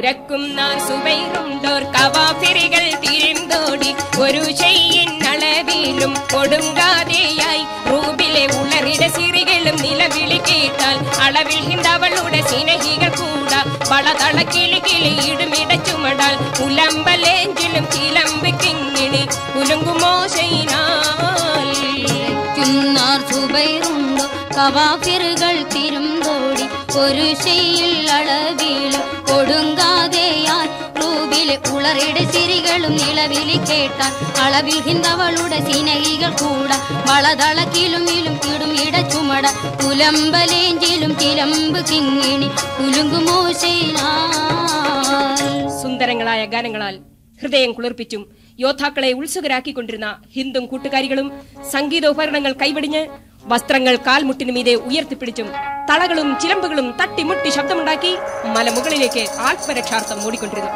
ഉരക്കും സുബൈറുണ്ടോർ കവാഫിറുകൾ തിരിന്തോടി ഒരു ചെയ്യിൻ അളവിലും കൊടുങ്കാതെയായി റൂബിലെ ഉളറിട സിറികളും നിലവിളി കേട്ടാൽ അളവിൽ ഹിന്ദവളുടെ സിനഹികൾ കൂട വളതള കിളികിളി ഇടുമിട ചുമടാൽ പുലമ്പലേഞ്ചിലും ചിലമ്പ് കിങ്ങിണി കുലുങ്കുമോ ചെയ്നാൽ സുബൈറുണ്ടോ കവാഫിറുകൾ തിരുന്തോടി ഒരു ചെയ്യിൽ അളവിലും കൊടുങ്കാതെയാൽ റൂബിലെ ഉളറിട സിരികളും നിലവിളി കേട്ടാൽ അളവിൽ ഹിന്ദവളുടെ സിനഹികൾ കൂട വളതളക്കിലും ഇടും ഇട ചുമട കുലമ്പലേഞ്ചിലും ചിലമ്പ് കിങ്ങിണി കുലുങ്കുമോ ചെയ്നാൽ. സുന്ദരങ്ങളായ ഗാനങ്ങളാൽ ഹൃദയം കുളിർപ്പിച്ചും യോദ്ധാക്കളെ ഉത്സുകരാക്കിക്കൊണ്ടിരുന്ന ഹിന്ദും കൂട്ടുകാരികളും സംഗീതോപകരണങ്ങൾ കൈവടിഞ്ഞ് വസ്ത്രങ്ങൾ കാൽമുട്ടിനു മീതെ ഉയർത്തിപ്പിടിച്ചും തളകളും ചിലമ്പുകളും തട്ടിമുട്ടി ശബ്ദമുണ്ടാക്കി മലമുകളിലേക്ക് ആത്മരക്ഷാർത്ഥം ഓടിക്കൊണ്ടിരുന്നു.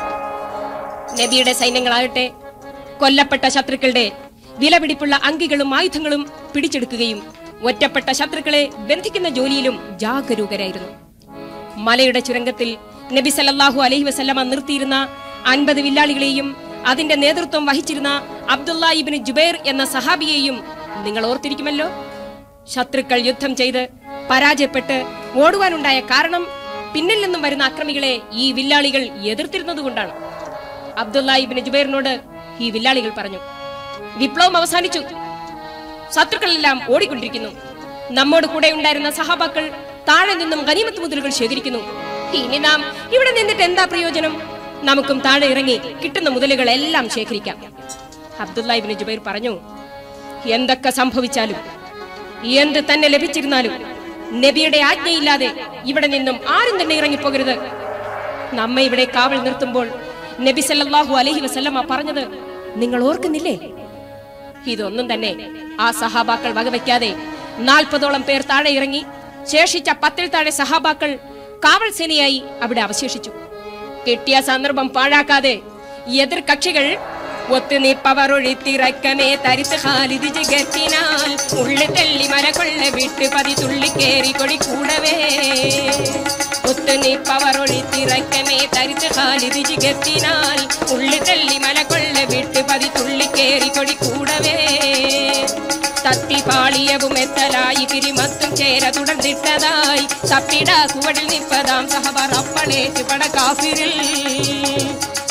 നബിയുടെ സൈന്യങ്ങളാകട്ടെ കൊല്ലപ്പെട്ട ശത്രുക്കളുടെ വിലപിടിപ്പുള്ള അങ്കികളും ആയുധങ്ങളും പിടിച്ചെടുക്കുകയും ഒറ്റപ്പെട്ട ശത്രുക്കളെ ബന്ധിക്കുന്ന ജോലിയിലും ജാഗരൂകരായിരുന്നു. മലയുടെ ചുരങ്കത്തിൽ നബി സല്ലല്ലാഹു അലൈഹി വസല്ലമ നിർത്തിയിരുന്ന 50 വില്ലാളികളെയും അതിന്റെ നേതൃത്വം വഹിച്ചിരുന്ന അബ്ദുള്ള ഇബ്നു ജുബൈർ എന്ന സഹാബിയെയും നിങ്ങൾ ഓർത്തിരിക്കുമല്ലോ. ശത്രുക്കൾ യുദ്ധം ചെയ്ത് പരാജയപ്പെട്ട് ഓടുവാനുണ്ടായ കാരണം പിന്നിൽ നിന്നും വരുന്ന അക്രമികളെ ഈ വില്ലാളികൾ എതിർത്തിരുന്നതുകൊണ്ടാണ്. അബ്ദുള്ള ഇബ്നു ജുബൈറിനോട് ഈ വില്ലാളികൾ പറഞ്ഞു, വിപ്ലവം അവസാനിച്ചു, ശത്രുക്കളെല്ലാം ഓടിക്കൊണ്ടിരിക്കുന്നു. നമ്മോട് കൂടെ ഉണ്ടായിരുന്ന സഹാബാക്കൾ താഴെ നിന്നും ഗനീമത്ത് മുതലുകൾ ശേഖരിക്കുന്നു. ഇനി നാം ഇവിടെ നിന്നിട്ട് എന്താ പ്രയോജനം? നമുക്കും താഴെ ഇറങ്ങി കിട്ടുന്ന മുതലുകൾ എല്ലാം ശേഖരിക്കാം. അബ്ദുള്ള ഇബ്നു ജുബൈർ പറഞ്ഞു, എന്തൊക്കെ സംഭവിച്ചാലും എന്ത് തന്നെ ലഭിച്ചിരുന്നാലും നബിയുടെ ആജ്ഞയില്ലാതെ ഇവിടെ നിന്നും ആരും തന്നെ ഇറങ്ങിപ്പോകരുത്. നമ്മെ ഇവിടെ കാവൽ നിർത്തുമ്പോൾ നബി സല്ലല്ലാഹു അലൈഹി വസല്ലമ പറഞ്ഞത് നിങ്ങൾ ഓർക്കുന്നില്ലേ? ഇതൊന്നും തന്നെ ആ സഹാബാക്കൾ വകവയ്ക്കാതെ 40ഓളം പേർ താഴെ ഇറങ്ങി ശേഷിച്ച 10 താഴെ സഹാബാക്കൾ കാവൽ സേനയായി അവിടെ അവശേഷിച്ചു. കിട്ടിയ സന്ദർഭം പാഴാക്കാതെ എതിർ കക്ഷികൾ ഒത്തുനീപ്പവരൊഴിത്തിറക്കമേ തരിത്ത് ഖാലിദ് ജഗത്തിനാൽ ഉള്ളു തള്ളി മല കൊള്ള വിട്ട് പതി തുള്ളിക്കേറി കൊടി കൂടവേ. ഒത്തുനീപ്പവരൊഴിത്തിറക്കമേ തരിത്ത് ഖാലിദ് ജഗത്തിനാൽ ഉള്ളു തള്ളി മല കൊള്ള വിട്ട് പതി തുള്ളിക്കേറി കൊടി കൂടവേ. തത്തി പാളിയവും എത്തലായി കിരിമത്തും ചേര തുടർന്നിട്ടതായി തപ്പിട കുവടിൽ നിപ്പതാം സഹബർ അപ്പളേറ്റ് പട കാഫിരിൽ.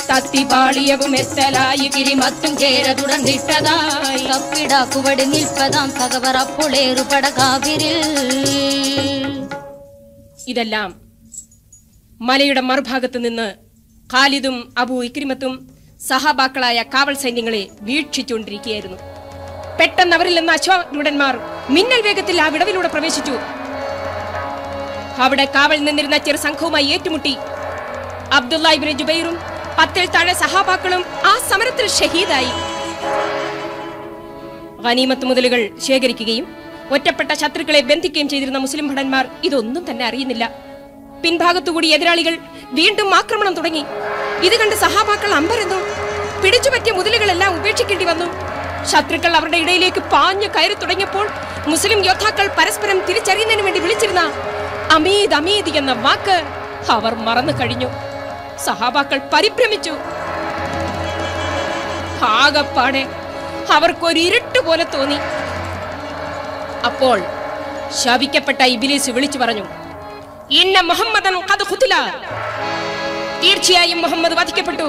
തത്തിപാളിയവും എത്തലായി കിരിമത്തും ചേര തുടർന്നിട്ടതായി തപ്പിട കുവടി നിൽപ്പതാം സഹബർ അപ്പളേറു പട കാഫിരിൽ. ഇതെല്ലാം മലയുടെ മറുഭാഗത്ത് നിന്ന് ഖാലിദും അബൂ ഇക്രിമത്തും സഹാബാക്കളായ കാവൽ സൈന്യങ്ങളെ വീക്ഷിച്ചുകൊണ്ടിരിക്കുകയായിരുന്നു. പെട്ടെന്ന് അവരിൽ നിന്ന് അശ്വരൂഢന്മാർ മിന്നൽ വേഗത്തിൽ ആ വിടവിലൂടെ പ്രവേശിച്ചു. അവിടെ കാവൽ നിന്നിരുന്ന ചെറു സംഘവുമായി ഏറ്റുമുട്ടി. അബ്ദുള്ള ഇബ്നു ജുബൈറും 10 താഴെ സഹാബാക്കളും ആ സമരത്തിൽ ഷഹീദായി. ഗനീമത്ത് മുതലുകൾ ശേഖരിക്കുകയും ഒറ്റപ്പെട്ട ശത്രുക്കളെ ബന്ധിക്കുകയും ചെയ്തിരുന്ന മുസ്ലിം ഭടന്മാർ ഇതൊന്നും തന്നെ അറിയുന്നില്ല. പിൻഭാഗത്തുകൂടി എതിരാളികൾ വീണ്ടും ആക്രമണം തുടങ്ങി. ഇത് കണ്ട് സഹാബാക്കൾ അമ്പരന്നു. പിടിച്ചുപറ്റിയ മുതലുകളെല്ലാം ഉപേക്ഷിക്കേണ്ടി വന്നു. ശത്രുക്കൾ അവരുടെ ഇടയിലേക്ക് പാഞ്ഞു കയറി തുടങ്ങിയപ്പോൾ മുസ്ലിം യോദ്ധാക്കൾ പരസ്പരം തിരിച്ചറിയുന്നതിന് വേണ്ടി വിളിച്ചിരുന്ന അമീദ് അമീദ് എന്ന വാക്ക് അവർ മറന്നു കഴിഞ്ഞു. സഹാബാക്കൾ പരിഭ്രമിച്ചു. ആകപ്പാടെ അവർക്കൊരു ഇരുട്ട് പോലെ തോന്നി. അപ്പോൾ ശപിക്കപ്പെട്ട ഇബ്ലീസ് വിളിച്ചു പറഞ്ഞു, ഇന്ന മുഹമ്മദൻ ഖദ് ഖുതില, തീർച്ചയായും മുഹമ്മദ് വധിക്കപ്പെട്ടു.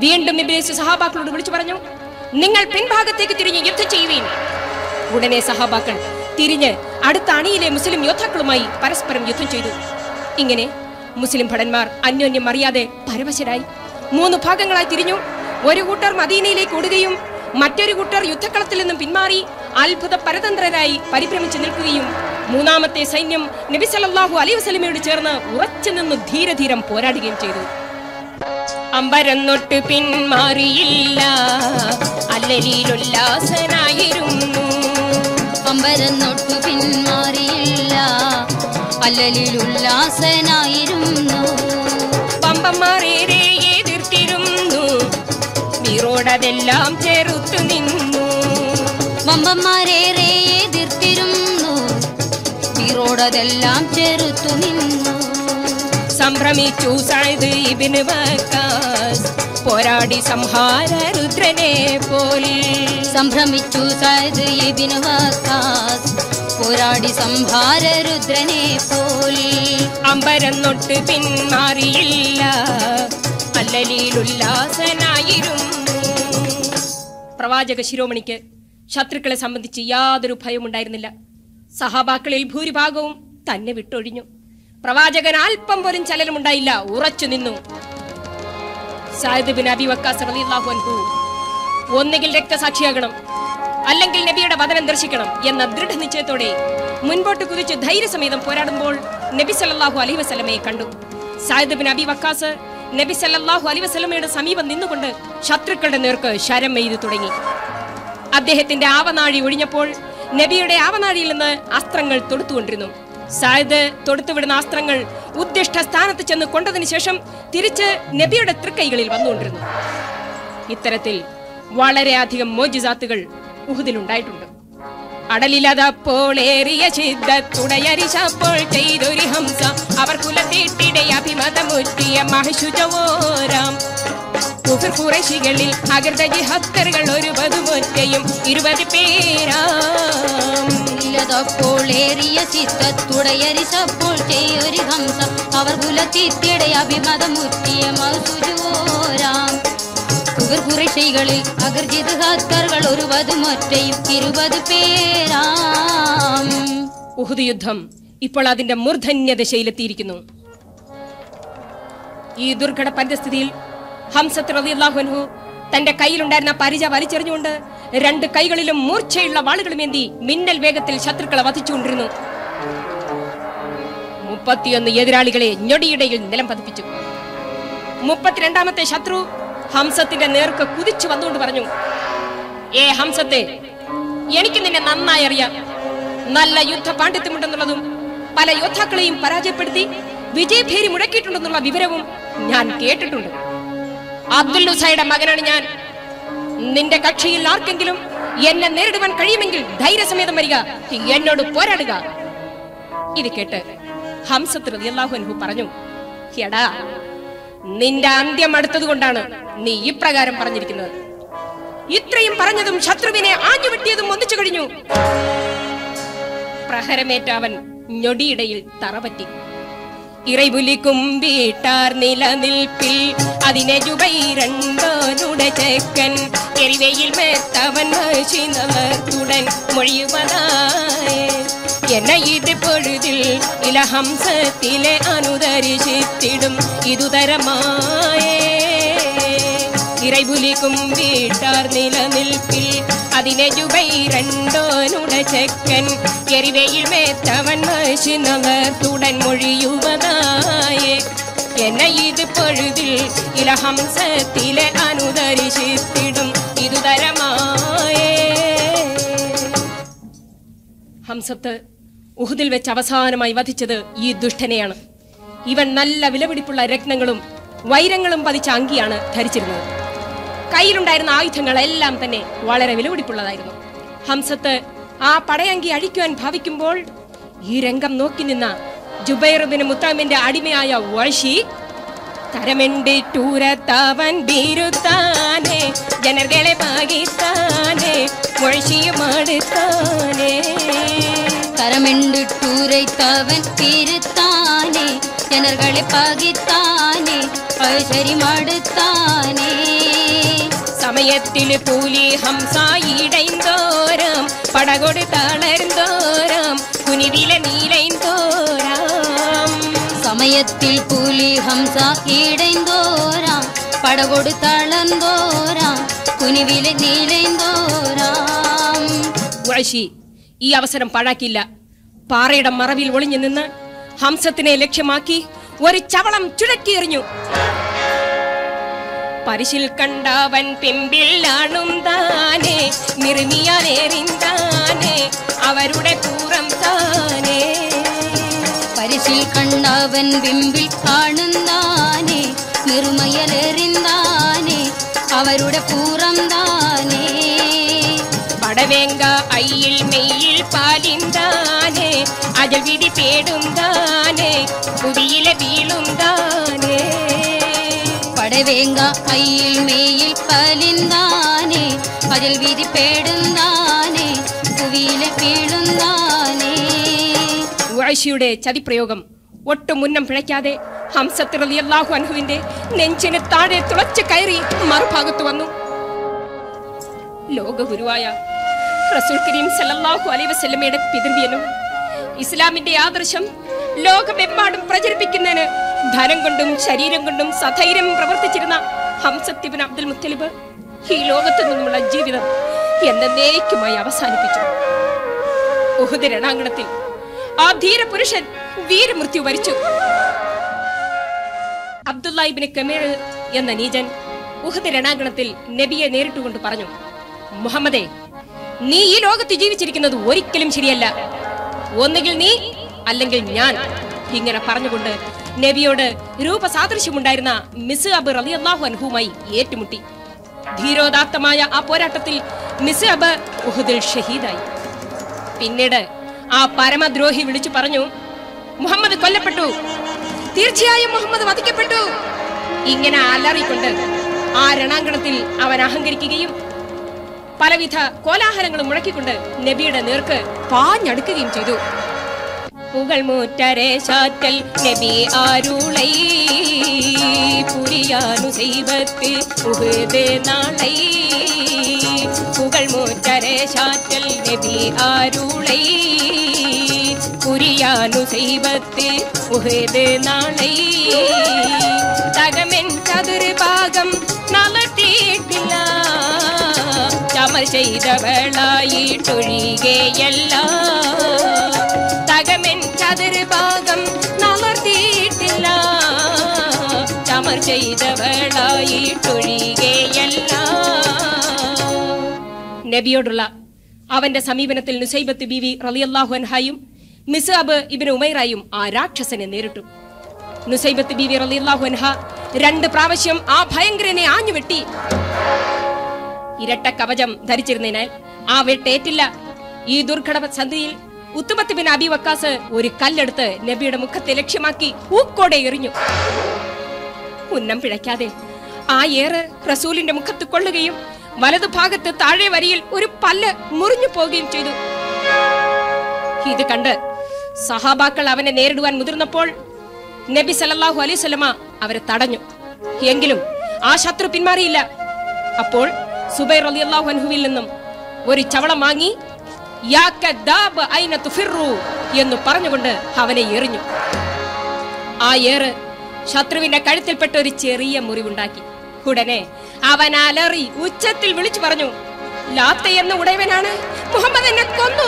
വീണ്ടും ഇബ്ലീസ് സഹാബാക്കളോട് വിളിച്ചു പറഞ്ഞു, നിങ്ങൾ പിൻഭാഗത്തേക്ക് തിരിഞ്ഞ് യുദ്ധം ചെയ്യുവീൻ. ഉടനെ സഹാബാക്കൾ തിരിഞ്ഞ് അടുത്ത അണിയിലെ മുസ്ലിം യോദ്ധാക്കളുമായി പരസ്പരം യുദ്ധം ചെയ്തു. ഇങ്ങനെ മുസ്ലിം ഭടന്മാർ അന്യോന്യം അറിയാതെ പരവശരായി 3 ഭാഗങ്ങളായി തിരിഞ്ഞു. ഒരു കൂട്ടർ മദീനയിലേക്ക് ഓടുകയും മറ്റൊരു കൂട്ടർ യുദ്ധക്കളത്തിൽ നിന്നും പിന്മാറി അത്ഭുത പരതന്ത്രരായി പരിഭ്രമിച്ചു നിൽക്കുകയും മൂന്നാമത്തെ സൈന്യം നബി സല്ലല്ലാഹു അലൈഹി വസല്ലമയോട് ചേർന്ന് ഉറച്ചു നിന്ന് ധീരധീരം പോരാടുകയും ചെയ്തു. അമ്പരന്നൊട്ട് പിന്മാറിയില്ല, അല്ലലിലുല്ലാസനായിരുന്നു. അമ്പരന്നൊട്ട് പിന്മാറിയില്ല, അല്ലലിലുല്ലാസനായിരുന്നു. പമ്പന്മാരേറെ എതിർത്തിരുന്നു, വീറോടതെല്ലാം ചെറുത്തു നിന്നു. പമ്പന്മാരേറെ എതിർത്തിരുന്നു, വീറോടതെല്ലാം ചെറുത്തു നിന്നു. സംഭ്രമിച്ചു സഅദ് ഇബ്നു വക്കാസ് പോരാടി സംഹാര രുദ്രനെ പോൽ. സംഭ്രമിച്ചു സഅദ് ഇബ്നു വക്കാസ് പോരാടി സംഹാര രുദ്രനെ പോൽ. അമ്പരം തൊട്ട് പിന്മാറിയില്ല, അല്ലലിലുല്ലാസനായിരുന്നു. പ്രവാചക ശിരോമണിക്ക് ശത്രുക്കളെ സംബന്ധിച്ച് യാതൊരു ഭയമുണ്ടായിരുന്നില്ല. സഹാബാക്കളിൽ ഭൂരിഭാഗവും തന്നെ വിട്ടൊഴിഞ്ഞു. പ്രവാചകൻ അല്പം പോലും ചലനമുണ്ടായില്ല, ഉറച്ചു നിന്നു. സഅദ് ബിൻ അബി വക്കാസ് റളിയല്ലാഹു അൻഹു ഒന്നുകിൽ രക്തസാക്ഷിയാകണം, അല്ലെങ്കിൽ നബിയുടെ വദനം ദർശിക്കണം എന്ന ദൃഢനിശ്ചയത്തോടെ മുൻപോട്ട് കുതിച്ച് ധൈര്യസമേതം പോരാടുമ്പോൾ നബി സല്ലല്ലാഹു അലൈഹി വസല്ലമയെ കണ്ടു. സഅദ് ബിൻ അബി വക്കാസ് നബി സല്ലല്ലാഹു അലൈഹി വസല്ലമയുടെ സമീപം നിന്നുകൊണ്ട് ശത്രുക്കളുടെ നേർക്ക് ശരം എയ്തു തുടങ്ങി. അദ്ദേഹത്തിന്റെ ആവനാഴി ഒഴിഞ്ഞപ്പോൾ നബിയുടെ ആവനാഴിയിൽ നിന്ന് അസ്ത്രങ്ങൾ തൊടുത്തുകൊണ്ടിരുന്നു. സഅദ് തൊടുത്തുവിടുന്ന അസ്ത്രങ്ങൾ ഉദ്ദിഷ്ട സ്ഥാനത്ത് ചെന്ന് കൊണ്ടതിനു ശേഷം തിരിച്ച് നബിയുടെ തൃക്കൈകളിൽ വന്നുകൊണ്ടിരുന്നു. ഇത്തരത്തിൽ വളരെയധികം മോജിസാത്തുകൾ ഉഹുദിലുണ്ടായിട്ടുണ്ട്. അടലിലതപ്പോളേറിയ ചിദ്ദത്തുടയരിശപ്പോൾ ചെയ്തൊരു ഹംസ അവർ കുലത്തീട്ടിടെ അഭിമതമുറ്റിയ മഹശുജവോരാം. ഖുറൈശികളിൽ അകൃത ജിഹത്തറുകൾ 20 പേരാം. ിയ ചിത്തത്തുടയരിശപ്പോൾ ചെയ്യൊരു ഹംസ അവർ കുലത്തീട്ടിടെ അഭിമതമുറ്റിയ മഹശുജവോരാം. ഖുറൈശികളിൽ അകർജിത ഹത്തറുകൾ 20 പേരാം. ഉഹുദ് യുദ്ധം ഇപ്പോൾ അതിന്റെ മൂർധന്യദശയിലെത്തിയിരിക്കുന്നു. ഈ ദുർഘട പരിസ്ഥിതിയിൽ ഹംസത്ത് റളിയല്ലാഹു അൻഹു തന്റെ കയ്യിലുണ്ടായിരുന്ന പരിച വലിച്ചെറിഞ്ഞുകൊണ്ട് 2 കൈകളിലും മൂർച്ചയുള്ള വാളുകളുമേന്തി മിന്നൽ വേഗത്തിൽ ശത്രുക്കളെ വധിച്ചുകൊണ്ടിരുന്നു. 31 എതിരാളികളെ ഞൊടിയിടയിൽ നിലം പതിപ്പിച്ചു. 32ാമത്തെ ശത്രു ഹംസത്തിന്റെ നേർക്ക് കുതിച്ചു വന്നുകൊണ്ട് പറഞ്ഞു, ഏ ഹംസത്തെ, എനിക്ക് നിന്നെ നന്നായി അറിയാം. നല്ല യുദ്ധ പാണ്ഡിത്യമുണ്ടെന്നുള്ളതും പല യോദ്ധാക്കളെയും പരാജയപ്പെടുത്തി വിജയഭേരി മുഴക്കിയിട്ടുണ്ടെന്നുള്ള വിവരവും ഞാൻ കേട്ടിട്ടുണ്ട്. അബ്ദുൽ ഉസയുടെ മകനാണ് ഞാൻ. നിന്റെ കക്ഷിയിൽ ആർക്കെങ്കിലും എന്നെ നേരിടുവാൻ കഴിയുമെങ്കിൽ ധൈര്യസമേതം വരിക, എന്നോട് പോരാടുക. ഇത് കേട്ട് ഹംസത്ത് റളിയല്ലാഹു അൻഹു പറഞ്ഞു, എടാ, നിന്റെ അന്ത്യം അടുത്തതുകൊണ്ടാണ് നീ ഇപ്രകാരം പറഞ്ഞിരിക്കുന്നത്. ഇത്രയും പറഞ്ഞതും ശത്രുവിനെ ആഞ്ഞുവെട്ടിയതും ഒന്നിച്ചു കഴിഞ്ഞു. പ്രഹരമേറ്റ അവൻ ഞൊടിയിടയിൽ തറപറ്റി. ഇറൈപുലിക്കും വീട്ടാർ നിലനിൽപ്പിൽ അതിനെ ജുബൈരണ്ടോനുടെ ചെക്കൻ എരിവയിൽ മേത്തവൻ മഷിനവർത്തുടൻ മൊഴിയുവതായേ. എന്നെ ഇത് പൊഴുതിൽ ഇലഹംസത്തിലെ അനുദരിച്ചിത്തിടും ഇതുതരമായേ. ഇറൈപുലിക്കും വീട്ടാർ നിലനിൽപ്പിൽ അതിനെ ജുബൈരണ്ടോനുടെ ചെക്കൻ എരിവയിൽ മേത്തവൻ മഷിനവർത്തുടൻ മൊഴിയുവതായേ. എന്നെ ഇത് പൊഴുതിൽ ഇലഹംസത്തിലെ അനുദരിച്ചിത്തിടും ഇതുതരമായേ. ഹംസത്ത് ഉഹുദിൽ വെച്ച് അവസാനമായി വധിച്ചത് ഈ ദുഷ്ടനെയാണ്. ഇവൻ നല്ല വിലപിടിപ്പുള്ള രത്നങ്ങളും വൈരങ്ങളും പതിച്ച അങ്കിയാണ് ധരിച്ചിരുന്നത്. കയ്യിലുണ്ടായിരുന്ന ആയുധങ്ങളെല്ലാം തന്നെ വളരെ വിലപിടിപ്പുള്ളതായിരുന്നു. ഹംസത്ത് ആ പടയങ്കി അഴിക്കുവാൻ ഭാവിക്കുമ്പോൾ ഈ രംഗം നോക്കി നിന്ന ജുബൈർ ബിൻ മുത്തമിന്റെ അടിമയായ വഴി തരമെണ്ടിട്ടൂരത്തവൻ ബീരുത്താനെ ജനങ്ങളെ പാകിത്താനെ വഴിയുമാടുത്താനെ. തരമെണ്ടിട്ടൂരത്തവൻ ബീരുത്താനെ ജനങ്ങളെ പാകിത്താനെ ഐശ്വര്യമാടുത്താനെ. സമയത്തിൽ കൂലി ഹംസായിടൈന്തോരാം പടകൊട് തളർന്തോരാം കുനിവിലെ നീലൈന്തോരാം. സമയത്തിൽ കൂലി ഹംസ ഈടൈന്തോരാം പടകൊട് തളർന്തോരാം കുനിവിലെ നീലൈന്തോരാം. വഴി ഈ അവസരം പാഴാക്കില്ല. പാറയുടെ മറവിൽ ഒളിഞ്ഞു നിന്ന് ഹംസത്തിനെ ലക്ഷ്യമാക്കി ഒരു ചവളം ചുഴറ്റിയെറിഞ്ഞു. പരിശിൽ കണ്ടവൻ പിമ്പിലാണും താനെ നിർമിയാനേറിന്താനെ അവരുടെ പൂരം താനെ. പരിശിൽ കണ്ടവൻ പിമ്പിൽ കാണുന്നാനെ നിർമയലേറിന്താനെ അവരുടെ പൂരം താനെ. പടവേങ്ക അയ്യിൽ മെയ്യിൽ പാലിന്താനെ അജൽ വിധി പേടും താനേ കുടിയിലെ വീളും താനേ പടവേങ്ക അയിൽ മേയിൽ പലിന്താനേ അജൽ വിധി പേടും താനേ കുടിയിലെ വീളും താനേ. ഉഅൈശയുടെ ചതിപ്രയോഗം ഒട്ടും മുന്നം പിഴയ്ക്കാതെ ഹംസത്ത് റളിയല്ലാഹു അൻഹുവിന്റെ നെഞ്ചിന് താഴെ തുളച്ചു കയറി മറുഭാഗത്ത് വന്നു. ലോകഗുരുവായ റസൂൽ കരീം സല്ലല്ലാഹു അലൈഹി വസല്ലമയുടെ പിതൃവ്യനും ഇസ്ലാമിന്റെ ആദർശം ലോകമെമ്പാടും പ്രചരിപ്പിക്കുന്നതിന് ധനം കൊണ്ടും ശരീരം കൊണ്ടും സധൈര്യം പ്രവർത്തിച്ചിരുന്ന ഹംസത്ത് ഇബ്നു അബ്ദുൽ മുത്തലിബ് ഈ ലോകത്തു നിന്നുമുള്ള ജീവിതം എന്നേക്കുമായി അവസാനിപ്പിച്ചു. ഉഹുദ് രണാങ്കണത്തിൽ ആ ധീരപുരുഷൻ വീരമൃത്യു വരിച്ചു. അബ്ദുല്ല ഇബ്നു കമീർ എന്ന നീചൻ ഉഹുദ് രണാങ്കണത്തിൽ നബിയെ നേരിട്ടുകൊണ്ട് പറഞ്ഞു, മുഹമ്മദേ, നീ ഈ ലോകത്ത് ജീവിച്ചിരിക്കുന്നത് ഒരിക്കലും ശരിയല്ല. ഒന്നുകിൽ നീ അല്ലെങ്കിൽ ഞാൻ. ഇങ്ങനെ പറഞ്ഞുകൊണ്ട് നബിയോട് രൂപസാദൃശ്യമുണ്ടായിരുന്ന മിസ്അബ് റളിയല്ലാഹു അൻഹുമായി ഏറ്റുമുട്ടി. ധീരോദാത്തമായ ആ പോരാട്ടത്തിൽ മിസ്അബ് ഉഹുദിൽ ഷഹീദായി. പിന്നീട് ആ പരമദ്രോഹി വിളിച്ചു പറഞ്ഞു, മുഹമ്മദ് കൊല്ലപ്പെട്ടു, തീർച്ചയായും മുഹമ്മദ് വധിക്കപ്പെട്ടു. ഇങ്ങനെ അലറിക്കൊണ്ട് ആ രണാങ്കണത്തിൽ അവൻ അഹങ്കരിക്കുകയും പലവിധ കോലാഹലങ്ങളും മുഴക്കിക്കൊണ്ട് നബിയുടെ നേർക്ക് പാഞ്ഞടുക്കുകയും ചെയ്തു. പുകൾമൂറ്റരെ ശാറ്റൽ നബി ആരുളൈ പുരിയാനു സൈബത്ത് ഉഹുദ് നാളൈ. പുകൾമൂറ്റരെ ശാറ്റൽ നബി ആരുളൈ പുരിയാനു സൈബത്ത് ഉഹുദ് നാളൈ. തകമെൻ ചതുർഭാഗം നളത്തിയിട്ടില്ല, ചമർ ചെയ്തവളായിട്ടൊഴികെയല്ല. തകമെൻ ചതുർഭാഗം നളർത്തിയിട്ടില്ല, ചമർ ചെയ്തവളായിട്ടൊഴികെയല്ല. നബിയോടുള്ള അവന്റെ സമീപനത്തിൽ നുസൈബത്ത് ബീവി റളിയല്ലാഹു അൻഹയും മിസ്അബ് ഇബ്നു ഉമൈറായും ആ രാക്ഷസനെ നേരിട്ടു. നുസൈബത്ത് ബീവി റളിയല്ലാഹു അൻഹ 2 പ്രാവശ്യം ആ ഭയങ്കരനെ ആഞ്ഞുവെട്ടി. ഇരട്ട കവചം ധരിച്ചിരുന്നതിനാൽ ആ വെട്ടേറ്റില്ല. ഈ ദുർഘട സന്ധിയിൽ ഉത്ബത്ത് ബിൻ അബി വക്കാസ് ഒരു കല്ലെടുത്ത് നബിയുടെ മുഖത്തെ ലക്ഷ്യമാക്കി ഊക്കോടെ എറിഞ്ഞു. ഉന്നം പിഴയ്ക്കാതെ ആ ഏറ് റസൂലിന്റെ മുഖത്ത് കൊള്ളുകയും വലതുഭാഗത്ത് താഴെ വരിയിൽ ഒരു പല്ല് മുറിഞ്ഞു പോവുകയും ചെയ്തു. ഇത് കണ്ട് സഹാബാക്കൾ അവനെ നേരിടുവാൻ മുതിർന്നപ്പോൾ നബി സല്ലല്ലാഹു അലൈഹി വസല്ലമ അവരെ തടഞ്ഞു. എങ്കിലും ആ ശത്രു പിന്മാറിയില്ല. അപ്പോൾ സുബൈർ റളിയല്ലാഹു അൻഹുവിൽ നിന്നും ഒരു ചവളം വാങ്ങി യാ കദ്ദാബ് ഐന തുഫിറു എന്ന് പറഞ്ഞുകൊണ്ട് അവനെ എറിഞ്ഞു. ആ ഏറ് ശത്രുവിന്റെ കഴുത്തിൽപ്പെട്ട ഒരു ചെറിയ മുറിവുണ്ടാക്കി. ഉടനെ അവൻ അലറി ഉച്ചത്തിൽ വിളിച്ചു പറഞ്ഞു, ലാത്ത എന്ന ഉടയവനാണ് മുഹമ്മദ് എന്നെ കൊന്നു.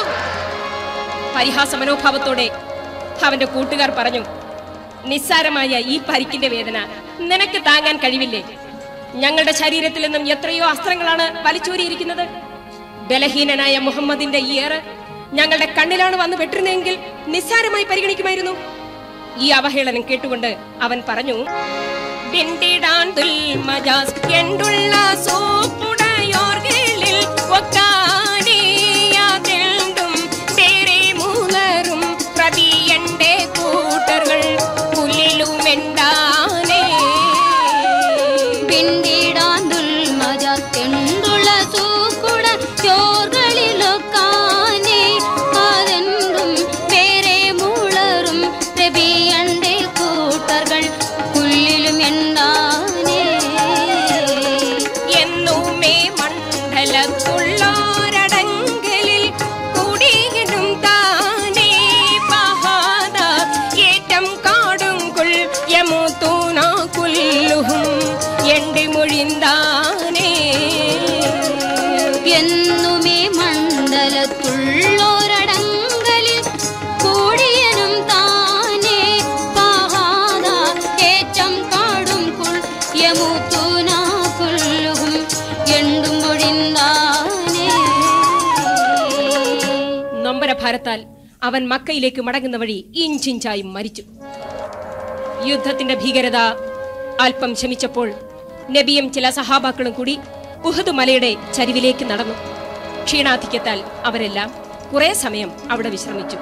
പരിഹാസ മനോഭാവത്തോടെ അവന്റെ കൂട്ടുകാർ പറഞ്ഞു, നിസ്സാരമായ ഈ പരിക്കിന്റെ വേദന നിനക്ക് താങ്ങാൻ കഴിവില്ലേ? ഞങ്ങളുടെ ശരീരത്തിൽ നിന്നും എത്രയോ അസ്ത്രങ്ങളാണ് വലിച്ചൂരിയിരിക്കുന്നത്. ബലഹീനനായ മുഹമ്മദിന്റെ ഈ ഏറ് ഞങ്ങളുടെ കണ്ണിലാണ് വന്ന് വെട്ടിരുന്നെങ്കിൽ നിസ്സാരമായി പരിഗണിക്കുമായിരുന്നു. ഈ അവഹേളനം കേട്ടുകൊണ്ട് അവൻ പറഞ്ഞു, കൂട്ടർകൾ പുല്ലിലുമെണ്ടാനേ പിണ്ടിടാന്തുൽ മജത്തെണ്ടുള്ള സൂക്കുട ചോർകളിലൊക്കാനേ അതെന്തും വേറെ മൂളറും രബിയന്റെ കൂട്ടർകൾ പുല്ലിലും എന്താനേ. എന്നുമേ മണ്ഡലത്തുള്ളോരടങ്കലിൽ കുടിയിടും താനേ പഹാദ ഏറ്റം കാടും കുൽ യമൂത്തൂന കുല്ലുഹും എണ്ട് മൊഴിന്താനേ. എന്നുമേ മണ്ഡലത്തുള്ളോരടങ്കലിൽ കൂടിയനും താനേ പഹാദ ഏറ്റം കാടും കുൾ യമൂത്തൂന കുല്ലുഹും എണ്ടും പൊഴിന്താനേ. നൊമ്പരഭാരത്താൽ അവൻ മക്കയിലേക്ക് മടങ്ങുന്ന വഴി ഇഞ്ചിഞ്ചായി മരിച്ചു. യുദ്ധത്തിന്റെ ഭീകരത അല്പം ശമിച്ചപ്പോൾ നബിയും ചില സഹാബാക്കളും കൂടി ഉഹദ് മലയുടെ ചരിവിലേക്ക് നടന്നു. ക്ഷീണാധിക്യത്താൽ അവരെല്ലാം കുറെ സമയം അവിടെ വിശ്രമിച്ചു.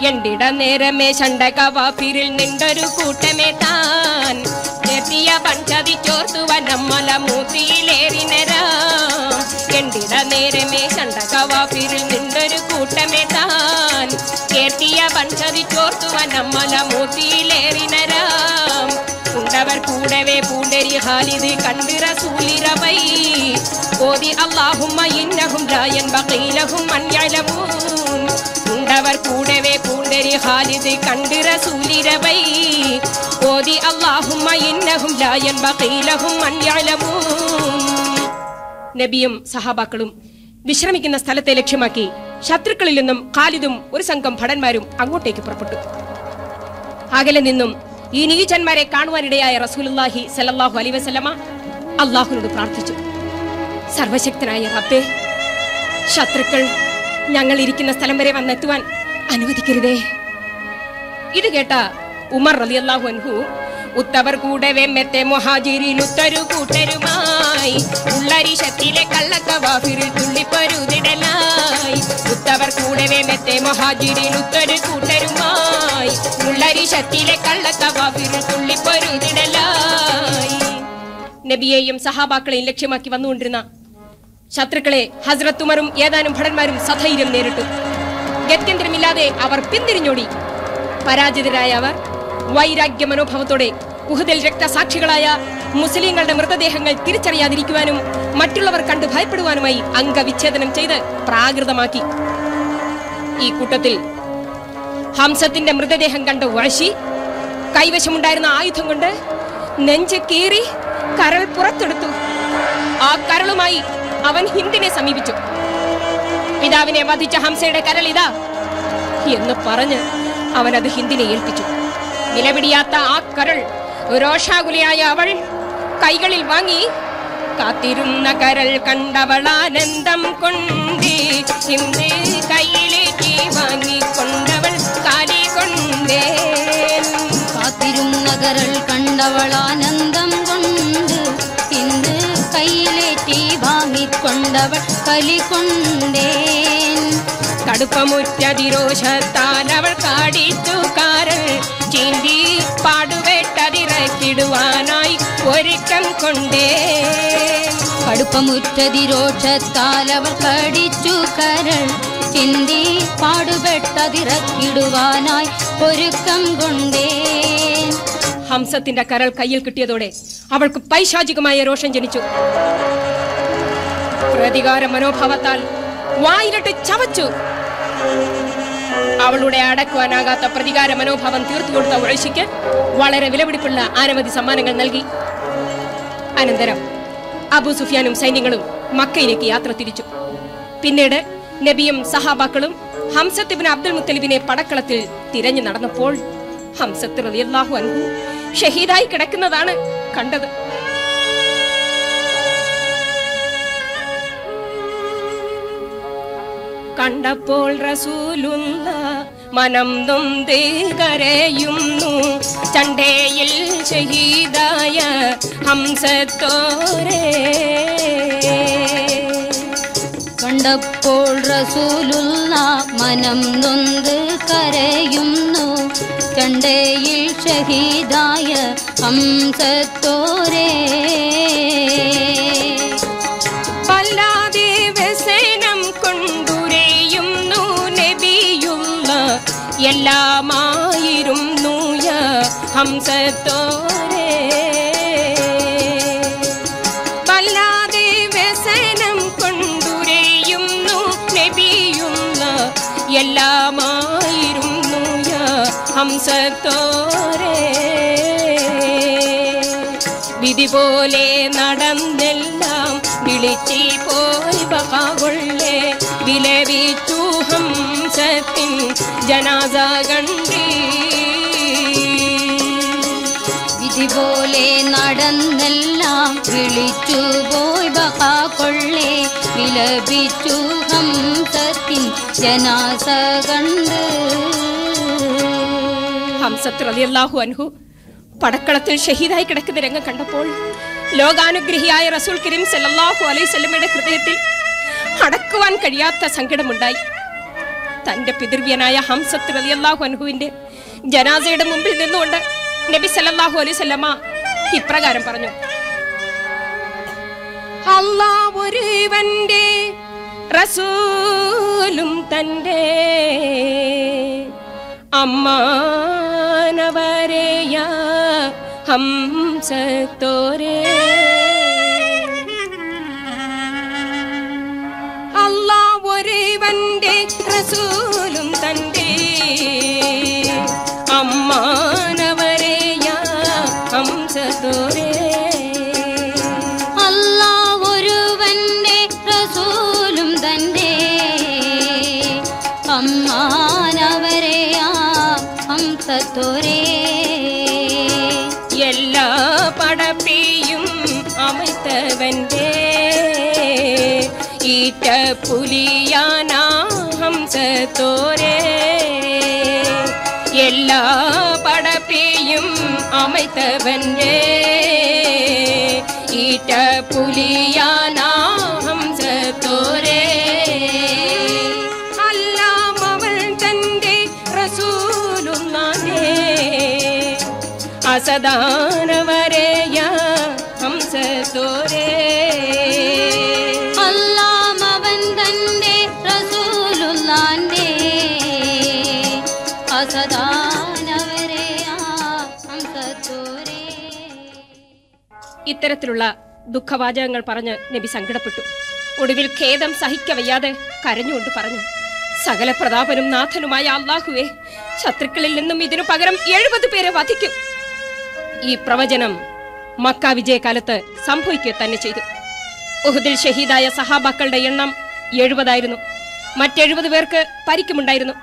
എണ്ടിട നേരമേ ചണ്ടകവാഫിരിൽ നിണ്ടൊരു കൂട്ടമേ താൻ എത്തിയ പഞ്ചതി ചോർത്തുവൻ നമ്മല മൂത്തിയിലേറിനരാം. എണ്ടിട നേരമേ ചണ്ടകവാഫിരിൽ നിണ്ടൊരു കൂട്ടമേ താൻ എത്തിയ പഞ്ചതി ചോർത്തുവൻ നമ്മല മൂത്തിയിലേറിനരാം. ഉണ്ടവർ കൂടവേ പൂണ്ടരി ഖാലിദ് കണ്ട് റസൂലിറവൈ ഓതി അല്ലാഹുമ്മ ഇന്നഹും ലാ യൻബഖീലഹും അൻ യഅലമൂൻ. ഉണ്ടവർ കൂടവേ പൂണ്ടരി ഖാലിദ് കണ്ട് റസൂലിറവൈ ഓതി അല്ലാഹുമ്മ ഇന്നഹും ലാ യൻബഖീലഹും അൻ യഅലമൂൻ. നബിയും സഹാബാക്കളും വിശ്രമിക്കുന്ന സ്ഥലത്തെ ലക്ഷ്യമാക്കി ശത്രുക്കളിൽ നിന്നും ഖാലിദും ഒരു സംഘം ഭടന്മാരും അങ്ങോട്ടേക്ക് പുറപ്പെട്ടു. അകലെ നിന്നും ഈ നീചന്മാരെ കാണുവാനിടയായ റസൂലുള്ളാഹി സ്വല്ലല്ലാഹു അലൈഹി വസല്ലമ അല്ലാഹുവിനോട് പ്രാർത്ഥിച്ചു. സർവശക്തനായ റബ്ബേ, ശത്രുക്കൾ ഞങ്ങൾ ഇരിക്കുന്ന സ്ഥലം വരെ വന്നെത്തുവാൻ അനുവദിക്കരുതേ. ഇത് കേട്ട ഉമർ റളിയല്ലാഹു അൻഹു ഉത്തവർ കൂടവേ മെത്തെ മുഹാജിരിൽ ഉത്തരു കൂട്ടരുമായി ഉള്ളരിശത്തിലെ കള്ളക്കവാഫിറിൽ തുള്ളിപ്പൊരുതിടലായി. ഉത്തവർ കൂടവേ മെത്തെ മുഹാജിരിൽ ഉത്തരു കൂട്ടരുമായി ഉള്ളരിശത്തിലെ കള്ളക്കവാഫിറിൽ തുള്ളിപ്പൊരുതിടലായി. നബിയെയും സഹാബാക്കളെയും ലക്ഷ്യമാക്കി വന്നുകൊണ്ടിരുന്ന ശത്രുക്കളെ ഹസ്രത്ത് ഉമറും ഏതാനും ഭടന്മാരും സധൈര്യം നേരിട്ടു. ഗത്യന്തരമില്ലാതെ അവർ പിന്തിരിഞ്ഞോടി. പരാജിതരായ അവർ വൈരാഗ്യ മനോഭാവത്തോടെ ഉഹദിൽ രക്തസാക്ഷികളായ മുസ്ലിങ്ങളുടെ മൃതദേഹങ്ങൾ തിരിച്ചറിയാതിരിക്കുവാനും മറ്റുള്ളവർ കണ്ടു ഭയപ്പെടുവാനുമായി അംഗവിച്ഛേദനം ചെയ്ത് പ്രാകൃതമാക്കി. ഈ കൂട്ടത്തിൽ ഹംസത്തിന്റെ മൃതദേഹം കണ്ട വഴി കൈവശമുണ്ടായിരുന്ന ആയുധം കൊണ്ട് നെഞ്ച് കീറി കരൾ പുറത്തെടുത്തു. ആ കരളുമായി അവൻ ഹിന്ദിനെ സമീപിച്ചു. പിതാവിനെ വധിച്ച ഹംസയുടെ കരൾ ഇതാ എന്ന് പറഞ്ഞ് അവൻ അത് ഹിന്ദിനെ ഏൽപ്പിച്ചു. നിലപിടിയാത്ത ആ കരൾ രോഷാകുലയായ അവൾ കൈകളിൽ വാങ്ങി കാത്തിരുന്ന കരൾ കണ്ടവളാനന്ദം കൊണ്ട് ഹിന്ദി കയ്യിലേക്ക് വാങ്ങിക്കൊണ്ടവൾ കാലി കൊണ്ടേ. കാത്തിരുന്ന കരൾ കണ്ടവളാനന്ദം കൊണ്ട് ഹിന്ദി കയ്യിലേറ്റി വാങ്ങിക്കൊണ്ടവൾ കലി കൊണ്ടേൻ. കടുപ്പമുറ്റതിരോഷത്താൽ അവൾ കാടിച്ചു കാരൾ ചീന്തി പാടുവേട്ടതിറക്കിടുവാനായി ഒരുക്കം കൊണ്ടേ. കടുപ്പമുറ്റതിരോഷത്താൽ അവൾ കടിച്ചു കരൾ ചിന്തി പാടുപെട്ടതിറക്കിടുവാനായി ഒരുക്കം കൊണ്ടേ. ഹംസത്തിന്റെ കരൾ കയ്യിൽ കിട്ടിയതോടെ അവൾക്ക് പൈശാചികമായ രോഷം ജനിച്ചു. പ്രതികാര മനോഭാവത്താൽ വായിലിട്ട് ചവച്ചു. അവളുടെ അടക്കുവാനാകാത്ത പ്രതികാര മനോഭാവം തീർത്തുകൊടുത്ത ഉഴശിക്ക് വളരെ വിലപിടിപ്പുള്ള അനവധി സമ്മാനങ്ങൾ നൽകി. അനന്തരം അബൂ സുഫിയാനും സൈന്യങ്ങളും മക്കയിലേക്ക് യാത്ര തിരിച്ചു. പിന്നീട് നബിയും സഹാബാക്കളും ഹംസത്ത് ഇബ്നു അബ്ദുൽ മുത്തലിബിനെ പടക്കളത്തിൽ തിരഞ്ഞു നടന്നപ്പോൾ ഹംസത്ത് റളിയല്ലാഹു അൻഹു ഷഹീദായി കിടക്കുന്നതാണ് കണ്ടത്. കണ്ടപ്പോൾ റസൂലുള്ള മനം നൊന്ത് കരയുന്നു. ചണ്ടയിൽ ഷഹീദായ ഹംസത്തോരേ. കണ്ടപ്പോൾ റസൂലുള്ള മനം നൊന്ത് കരയുന്നു. ചണ്ടയിൽ ഷഹീദായ ഹംസത്തോരേ. വല്ലാതെ വ്യസനം കൊണ്ടുരയുന്നു നബിയുള്ള എല്ലാമായിരുന്നു ഹംസത്തോരേ. വല്ലാതെ വ്യസനം കൊണ്ടുരയുന്നു നബിയുള്ള എല്ലാമായിരുന്നു ഹംസത്തോരേ. വിധി പോലെ നടന്നെല്ലാം വിളിച്ചി പോയി ബഹാകൊള്ളേ. വിലപിച്ചു ഹംസത്തിൻ ജനാസ കണ്ടി. വിധി പോലെ നടന്നെല്ലാം വിളിച്ചു പോയി ബഹാകൊള്ളേ. വിലപിച്ചു ഹംസത്തിൻ ജനാസ കണ്ട്. ഹംസത്ത് റളിയല്ലാഹു അൻഹു പടക്കളത്തിൽ ഷഹീദായി കിടക്കുന്ന രംഗം കണ്ടപ്പോൾ ലോകാനുഗ്രഹിയായ റസൂൽ കരീം സല്ലല്ലാഹു അലൈഹി വസല്ലമയുടെ ഹൃദയത്തിൽ അടക്കുവാൻ കഴിയാത്ത സങ്കടമുണ്ടായി. തന്റെ പിതൃവ്യനായ ഹംസത്ത് റളിയല്ലാഹു അൻഹുവിന്റെ ജനാസയുടെ മുമ്പിൽ നിന്നുകൊണ്ട് നബി സല്ലല്ലാഹു അലൈഹി വസല്ലമ ഇപ്രകാരം പറഞ്ഞു: അല്ലാഹു ഒരുവന്റെ റസൂലും തന്റെ അമ്മാനവരെയ ഹംസത്തോരേ. അല്ലാഹു ഒരുവന്റെ റസൂലും തന്റെ അമ്മാനവരെയ ഹംസത്തോരേ. അല്ലാഹു ഒരുവന്റെ റസൂലും തന്റെ അമ്മാനവരെയ ഹംസത്തോരേ. എല്ലാ പടപ്പിയും അമിതവന്റെ ഈറ്റ പുലിയാനാ ഹംസത്തോരേ. എല്ലാ പടപ്പിയും അമിതവന്റെ ഈറ്റ പുലിയാനാ ഹംസത്തോരേ. അല്ലാം അവൾ തന്റെ റസൂലുള്ളാഹേ അസദാനവരെയ ഹംസത്തോരേ. അല്ലാം അവൻ തന്റെ റസൂലുള്ളാന്റെ അസദാനവരെയ ഹംസത്തോരേ. ഇത്തരത്തിലുള്ള ദുഃഖവാചകങ്ങൾ പറഞ്ഞ് നബി സങ്കടപ്പെട്ടു. ഒടുവിൽ ഖേദം സഹിക്കവയ്യാതെ കരഞ്ഞുകൊണ്ട് പറഞ്ഞു: സകല പ്രതാപനും നാഥനുമായ അല്ലാഹുവേ, ശത്രുക്കളിൽ നിന്നും ഇതിനു പകരം 70 പേരെ വധിക്കും. ഈ പ്രവചനം മക്ക വിജയകാലത്ത് സംഭവിക്കുക തന്നെ ചെയ്തു. ഉഹുദിൽ ഷഹീദായ സഹാബാക്കളുടെ എണ്ണം 70 മറ്റ്70 പേർക്ക് പരിക്കുമുണ്ടായിരുന്നു.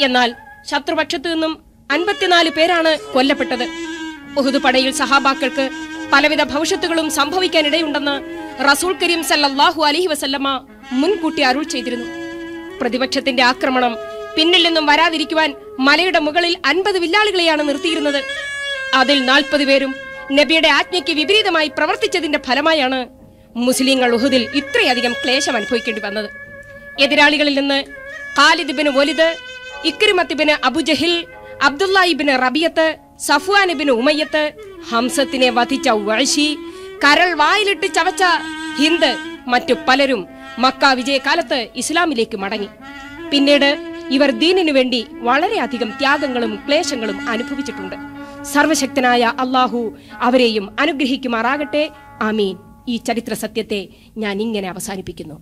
എന്നാൽ ശത്രുപക്ഷത്തു നിന്നും 54 പേരാണ് കൊല്ലപ്പെട്ടത്. ഉഹുദ് പടയിൽ സഹാബാക്കൾക്ക് പലവിധ ഭവിഷ്യത്തുകളും സംഭവിക്കാനിടയുണ്ടെന്ന് റസൂൽ കരീം സല്ലല്ലാഹു അലൈഹി വസല്ലമ മുൻകൂട്ടി അരുൾ ചെയ്തിരുന്നു. പ്രതിപക്ഷത്തിന്റെ ആക്രമണം പിന്നിൽ നിന്നും വരാതിരിക്കുവാൻ മലയുടെ മുകളിൽ 50 വില്ലാളികളെയാണ് നിർത്തിയിരുന്നത്. അതിൽ 40 പേരും നബിയുടെ ആജ്ഞയ്ക്ക് വിപരീതമായി പ്രവർത്തിച്ചതിന്റെ ഫലമായാണ് മുസ്ലിങ്ങൾ ഉഹുദിൽ ഇത്രയധികം ക്ലേശം അനുഭവിക്കേണ്ടി വന്നത്. എതിരാളികളിൽ നിന്ന് ഖാലിദ് ഇബ്നു വലിദ്, ഇക്രിമത്ത് ഇബ്നു അബുജഹിൽ, അബ്ദുള്ള ഇബ്നു റബിയത്ത്, സഫ്വാൻ ഇബ്നു ഉമയ്യത്ത്, ഹംസത്തിനെ വധിച്ച വഅശി, കരൾ വായിലിട്ട് ചവച്ച ഹിന്ദ്, മറ്റു പലരും മക്ക വിജയകാലത്ത് ഇസ്ലാമിലേക്ക് മടങ്ങി. പിന്നീട് ഇവർ ദീനിനു വേണ്ടി വളരെയധികം ത്യാഗങ്ങളും ക്ലേശങ്ങളും അനുഭവിച്ചിട്ടുണ്ട്. സർവശക്തനായ അല്ലാഹു അവരെയും അനുഗ്രഹിക്കുമാറാകട്ടെ. ആമീൻ. ഈ ചരിത്ര സത്യത്തെ ഞാൻ ഇങ്ങനെ അവസാനിപ്പിക്കുന്നു.